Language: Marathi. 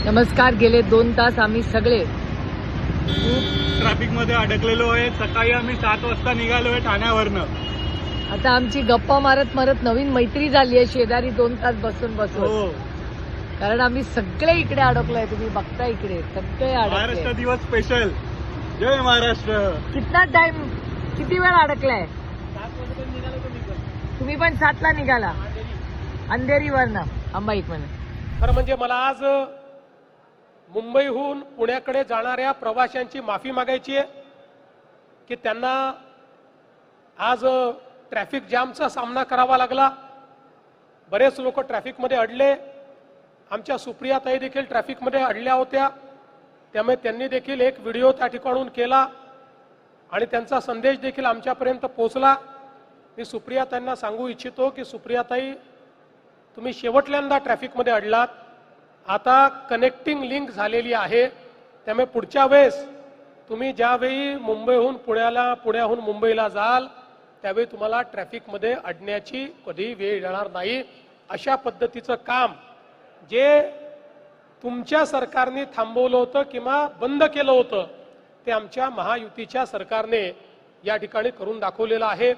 नमस्कार. गेले 2 तास आम्ही सगळे खूप ट्रॅफिक मध्ये अडकलेलो आहे. सकाळी आम्ही 7 वाजता निघालोय ठाण्यावरनं. आता आमची गप्पा मारत मारत नवीन मैत्री झाली आहे शेजारी 2 तास बसून बसून. हो, कारण आम्ही सगळे इकडे अडकलोय. तुम्ही बघता इकडे सगळे महाराष्ट्र अडकले. दिवस स्पेशल. जय महाराष्ट्र. कितना टाइम, किती वेळ अडकलाय? तुम्ही पण 7ला निघाला अंधेरीवरनं. आंबा एक मिनिट. खरं म्हणजे मला आज मुंबईहून पुण्याकडे जाणाऱ्या प्रवाशांची माफी मागायची आहे की त्यांना आज ट्रॅफिक जामचा सामना करावा लागला. बरेच लोक ट्रॅफिकमध्ये अडले. आमच्या सुप्रियाताई देखील ट्रॅफिकमध्ये अडल्या होत्या. त्यामुळे त्यांनी देखील एक व्हिडिओ त्या ठिकाणून केला आणि त्यांचा संदेश देखील आमच्यापर्यंत पोहोचला. मी सुप्रियाताईंना सांगू इच्छितो की सुप्रियाताई, तुम्ही शेवटल्यांदा ट्रॅफिकमध्ये अडलात. आता कनेक्टिंग लिंक झालेली आहे. त्यामुळे पुढच्या वेळेस तुम्ही ज्यावेळी मुंबईहून पुण्याला, पुण्याहून मुंबईला जाल त्यावेळी तुम्हाला ट्रॅफिकमध्ये अडण्याची कधी वेळ येणार नाही. अशा पद्धतीचं काम जे तुमच्या सरकारने थांबवलं होतं किंवा बंद केलं होतं ते आमच्या महायुतीच्या सरकारने या ठिकाणी करून दाखवलेलं आहे.